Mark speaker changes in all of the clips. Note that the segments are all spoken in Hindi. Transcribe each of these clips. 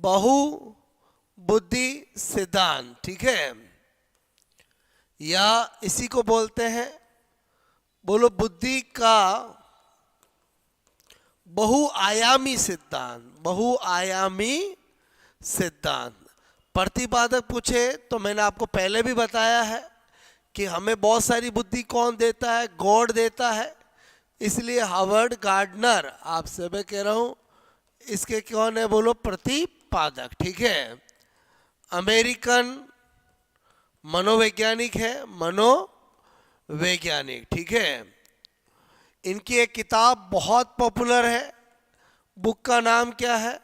Speaker 1: बहु बुद्धि सिद्धांत, ठीक है, या इसी को बोलते हैं बोलो बुद्धि का बहुआयामी सिद्धांत। बहुआयामी सिद्धांत। प्रतिपादक पूछे तो मैंने आपको पहले भी बताया है कि हमें बहुत सारी बुद्धि कौन देता है? गॉड देता है। इसलिए हार्वर्ड गार्डनर, आपसे मैं कह रहा हूं, इसके कौन है बोलो? प्रतिपादक, ठीक है। अमेरिकन मनोवैज्ञानिक है, मनोवैज्ञानिक, ठीक है। इनकी एक किताब बहुत पॉपुलर है। बुक का नाम क्या है?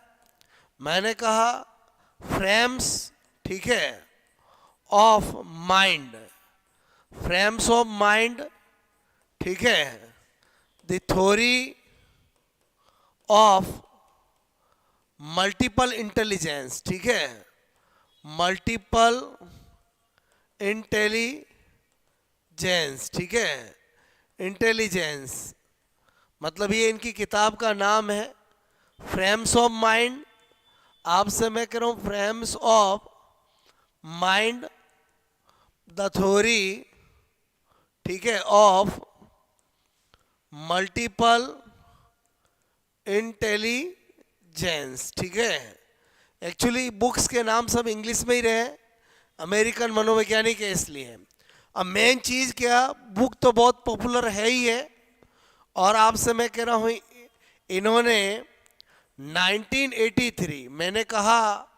Speaker 1: मैंने कहा फ्रेम्स, ठीक है, of mind. Frames of mind, ठीक है, the theory of multiple intelligence, ठीक है, मल्टीपल इंटेलिजेंस, ठीक है, इंटेलिजेंस, मतलब ये इनकी किताब का नाम है। फ्रेम्स ऑफ माइंड, आपसे मैं कह रहा हूं frames of mind, the theory, ठीक है, ऑफ मल्टीपल इंटेलिजेंस, ठीक है। एक्चुअली बुक्स के नाम सब इंग्लिश में ही रहे, अमेरिकन मनोवैज्ञानिक है इसलिए। अब मेन चीज़ क्या, बुक तो बहुत पॉपुलर है ही है, और आपसे मैं कह रहा हूँ इन्होंने 1983, मैंने कहा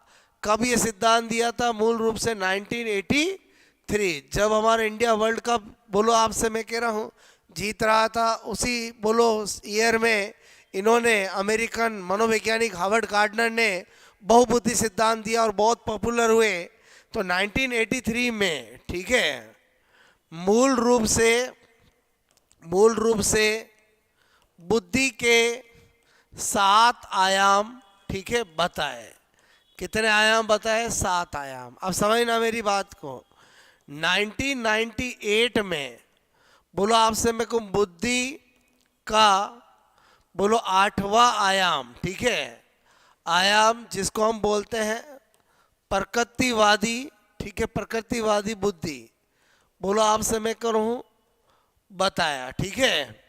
Speaker 1: कब ये सिद्धांत दिया था? मूल रूप से 1983, जब हमारा इंडिया वर्ल्ड कप बोलो आपसे मैं कह रहा हूँ जीत रहा था, उसी बोलो ईयर में इन्होंने, अमेरिकन मनोवैज्ञानिक हार्वर्ड गार्डनर ने बहुबुद्धि सिद्धांत दिया और बहुत पॉपुलर हुए। तो 1983 में, ठीक है, मूल रूप से बुद्धि के 7 आयाम, ठीक है, बताए। कितने आयाम बताए? 7 आयाम। अब समझना मेरी बात को। 1998 में बोलो आपसे मैं कहूँ बुद्धि का बोलो 8वां आयाम, ठीक है, आयाम जिसको हम बोलते हैं प्रकृतिवादी, ठीक है, प्रकृतिवादी बुद्धि, बोलो आपसे मैं करूँ बताया, ठीक है।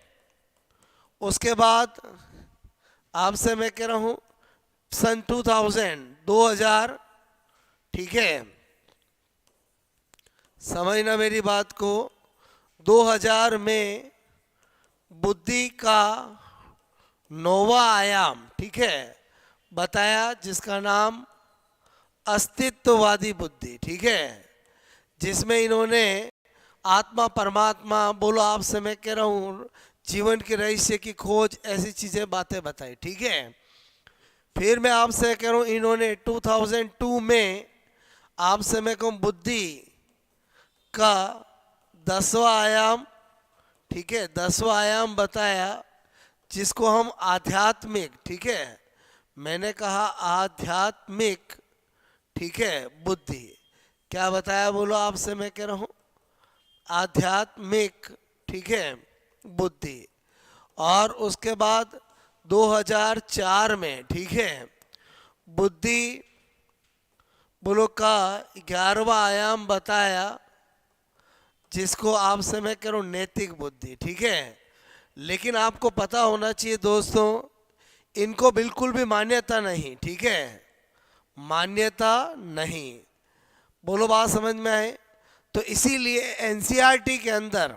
Speaker 1: उसके बाद आपसे मैं कह रहा हूँ सन 2000, ठीक है, समझना मेरी बात को। 2000 में बुद्धि का 9वां आयाम, ठीक है, बताया, जिसका नाम अस्तित्ववादी बुद्धि, ठीक है, जिसमें इन्होंने आत्मा परमात्मा बोलो आपसे मैं कह रहा हूँ जीवन के रहस्य की खोज, ऐसी चीज़ें बातें बताई, ठीक है। फिर मैं आपसे कह रहा हूँ इन्होंने 2002 में आपसे मैं कहूँ बुद्धि का 10वां आयाम, ठीक है, 10वां आयाम बताया, जिसको हम आध्यात्मिक, ठीक है, मैंने कहा आध्यात्मिक, ठीक है, बुद्धि। क्या बताया बोलो आपसे मैं कह रहा हूँ? आध्यात्मिक, ठीक है, बुद्धि। और उसके बाद 2004 में, ठीक है, बुद्धि बोलो का 11वां आयाम बताया, जिसको आपसे मैं कह रहा हूँ नैतिक बुद्धि, ठीक है। लेकिन आपको पता होना चाहिए दोस्तों, इनको बिल्कुल भी मान्यता नहीं, ठीक है, मान्यता नहीं। बोलो बात समझ में आए? तो इसीलिए एनसीईआरटी के अंदर,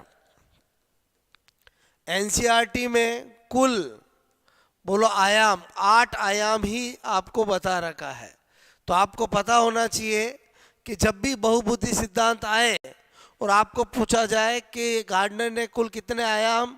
Speaker 1: एनसीईआरटी में कुल बोलो आयाम 8 आयाम ही आपको बता रखा है। तो आपको पता होना चाहिए कि जब भी बहुबुद्धि सिद्धांत आए और आपको पूछा जाए कि गार्डनर ने कुल कितने आयाम,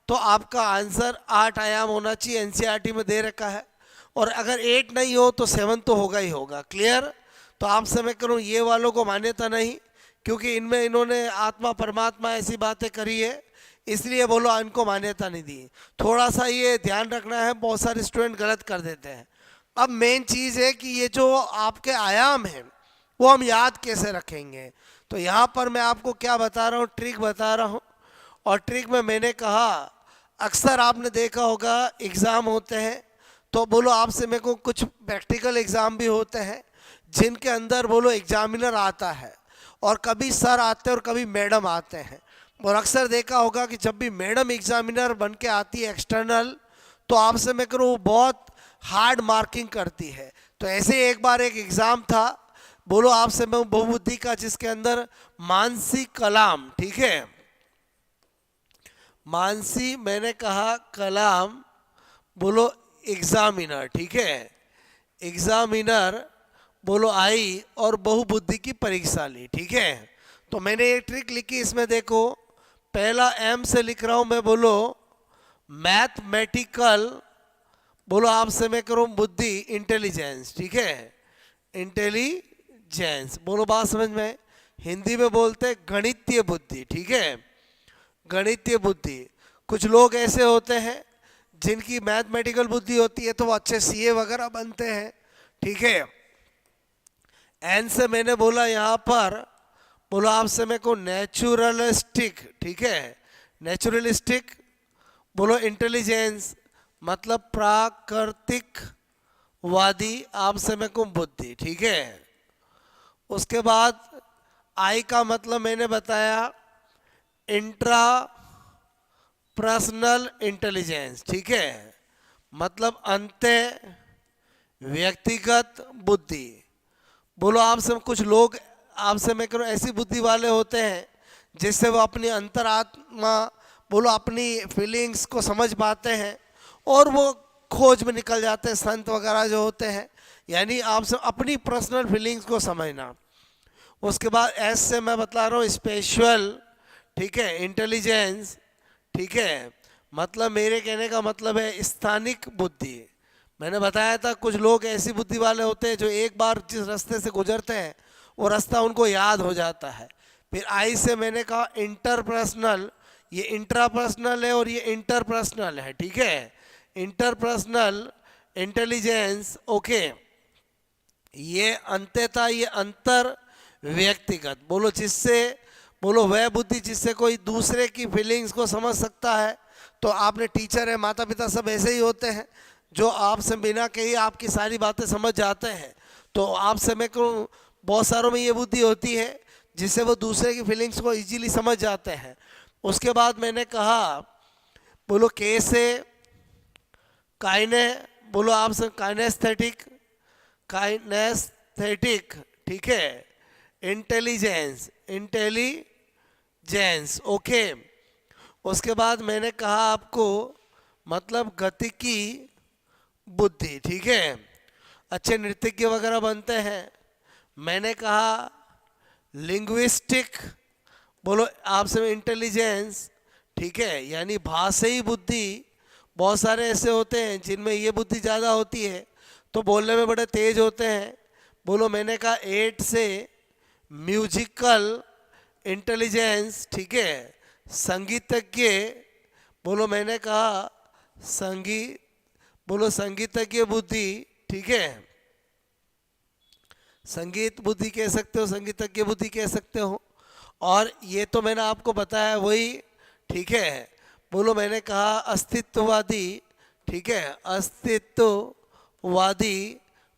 Speaker 1: तो आपका आंसर 8 आयाम होना चाहिए, एनसीईआरटी में दे रखा है। और अगर 8 नहीं हो तो 7 तो होगा ही होगा। क्लियर? तो आपसे मैं करूँ ये वालों को मान्यता नहीं, क्योंकि इनमें इन्होंने आत्मा परमात्मा ऐसी बातें करी है, इसलिए बोलो इनको मान्यता नहीं दी। थोड़ा सा ये ध्यान रखना है, बहुत सारे स्टूडेंट गलत कर देते हैं। अब मेन चीज़ है कि ये जो आपके आयाम हैं वो हम याद कैसे रखेंगे। तो यहाँ पर मैं आपको क्या बता रहा हूँ, ट्रिक बता रहा हूँ। और ट्रिक में मैंने कहा, अक्सर आपने देखा होगा एग्ज़ाम होते हैं तो बोलो आपसे मेरे को कुछ प्रैक्टिकल एग्जाम भी होते हैं जिनके अंदर बोलो एग्जामिनर आता है, और कभी सर आते हैं और कभी मैडम आते हैं। और अक्सर देखा होगा कि जब भी मैडम एग्जामिनर बन के आती है एक्सटर्नल, तो आपसे मैं करूँ वो बहुत हार्ड मार्किंग करती है। तो ऐसे एक बार एक एग्ज़ाम था, बोलो आपसे मैं बहुबुद्धि का, जिसके अंदर मानसी कलाम, ठीक है, मानसी मैंने कहा कलाम, बोलो एग्जामिनर, ठीक है, एग्जामिनर बोलो आई और बहुबुद्धि की परीक्षा ली, ठीक है। तो मैंने एक ट्रिक लिखी, इसमें देखो पहला एम से लिख रहा हूं मैं, बोलो मैथमेटिकल, बोलो आपसे मैं करूं बुद्धि, इंटेलिजेंस, ठीक है, इंटेलिजेंस, बोलो बात समझ में। हिंदी में बोलते हैं गणितीय बुद्धि, ठीक है, गणितीय बुद्धि। कुछ लोग ऐसे होते हैं जिनकी मैथमेटिकल बुद्धि होती है तो वो अच्छे सीए वगैरह बनते हैं, ठीक है। एन से मैंने बोला यहाँ पर, बोलो आपसे मेरे को नेचुरलिस्टिक, ठीक है, नेचुरलिस्टिक, बोलो इंटेलिजेंस मतलब प्राकृतिक वादी, आपसे मेरे को बुद्धि, ठीक है। उसके बाद आई का मतलब मैंने बताया इंट्रा पर्सनल इंटेलिजेंस, ठीक है, मतलब अंत व्यक्तिगत बुद्धि। बोलो आपसे कुछ लोग आपसे मैं करूँ ऐसी बुद्धि वाले होते हैं जिससे वो अपनी अंतरात्मा, बोलो अपनी फीलिंग्स को समझ पाते हैं और वो खोज में निकल जाते हैं, संत वगैरह जो होते हैं, यानी आपसे अपनी पर्सनल फीलिंग्स को समझना। उसके बाद एस से मैं बता रहा हूँ स्पेशल, ठीक है, इंटेलिजेंस, ठीक है, मतलब मेरे कहने का मतलब है स्थानिक बुद्धि। मैंने बताया था कुछ लोग ऐसी बुद्धि वाले होते हैं जो एक बार जिस रास्ते से गुजरते हैं वो रास्ता उनको याद हो जाता है। फिर आई से मैंने कहा इंटरपर्सनल, ये इंट्रापर्सनल है और ये इंटरपर्सनल है, ठीक है, इंटरपर्सनल इंटेलिजेंस, ओके। ये अंततः ये अंतर व्यक्तिगत, बोलो जिससे, बोलो वह बुद्धि जिससे कोई दूसरे की फीलिंग्स को समझ सकता है। तो आपने टीचर है, माता पिता सब ऐसे ही होते हैं जो आपसे बिना कही आपकी सारी बातें समझ जाते हैं। तो आपसे मैं कहूँ बहुत सारों में ये बुद्धि होती है जिससे वो दूसरे की फीलिंग्स को इजीली समझ जाते हैं। उसके बाद मैंने कहा बोलो के से काइने, बोलो आपसे काइनेस्थेटिक, काइनेस्थेटिक, ठीक है, इंटेलिजेंस, इंटेलिजेंस, ओके। उसके बाद मैंने कहा आपको मतलब गतिकी बुद्धि, ठीक है, अच्छे नृत्यज्ञ वगैरह बनते हैं। मैंने कहा लिंग्विस्टिक, बोलो आपसे इंटेलिजेंस, ठीक है, यानी भाषाई बुद्धि। बहुत सारे ऐसे होते हैं जिनमें ये बुद्धि ज़्यादा होती है तो बोलने में बड़े तेज होते हैं। बोलो मैंने कहा 8 से म्यूजिकल इंटेलिजेंस, ठीक है, संगीतज्ञ, बोलो मैंने कहा संगीत, बोलो संगीतज्ञ बुद्धि, ठीक है, संगीत बुद्धि कह सकते हो, संगीतज्ञ बुद्धि कह सकते हो। और ये तो मैंने आपको बताया वही, ठीक है। बोलो मैंने कहा अस्तित्ववादी, ठीक है, अस्तित्ववादी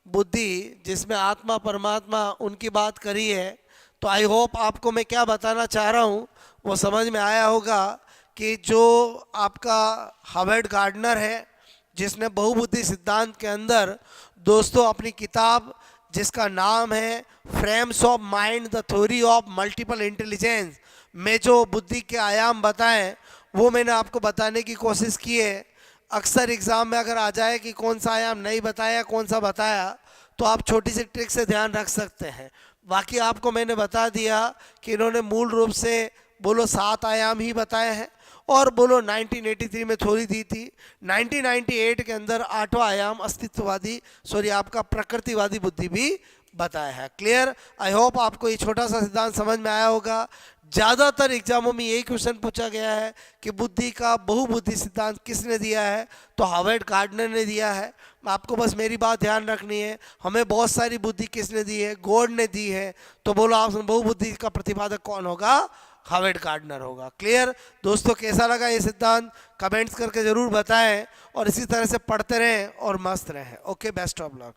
Speaker 1: बुद्धि जिसमें आत्मा परमात्मा उनकी बात करी है। तो आई होप आपको मैं क्या बताना चाह रहा हूँ वो समझ में आया होगा कि जो आपका हार्वर्ड गार्डनर है जिसने बहुबुद्धि सिद्धांत के अंदर दोस्तों अपनी किताब जिसका नाम है frames of mind the theory of multiple intelligence में जो बुद्धि के आयाम बताएं वो मैंने आपको बताने की कोशिश की है। अक्सर एग्ज़ाम में अगर आ जाए कि कौन सा आयाम नहीं बताया कौन सा बताया तो आप छोटी सी ट्रिक से ध्यान रख सकते हैं। बाकी आपको मैंने बता दिया कि इन्होंने मूल रूप से बोलो 7 आयाम ही बताए हैं और बोलो 1983 में थ्योरी दी थी। 1998 के अंदर 8वां आयाम अस्तित्ववादी आपका प्रकृतिवादी बुद्धि भी बताया है। क्लियर? आई होप आपको ये छोटा सा सिद्धांत समझ में आया होगा। ज़्यादातर एग्जामों में यही क्वेश्चन पूछा गया है कि बुद्धि का बहुबुद्धि सिद्धांत किसने दिया है, तो हार्वर्ड गार्डनर ने दिया है। आपको बस मेरी बात ध्यान रखनी है, हमें बहुत सारी बुद्धि किसने दी है, गॉड ने दी है। तो बोलो आप बहुबुद्धि का प्रतिपादक कौन होगा? हावर्ड गार्डनर होगा। क्लियर दोस्तों, कैसा लगा ये सिद्धांत कमेंट्स करके जरूर बताएं और इसी तरह से पढ़ते रहें और मस्त रहें। Okay, best of luck.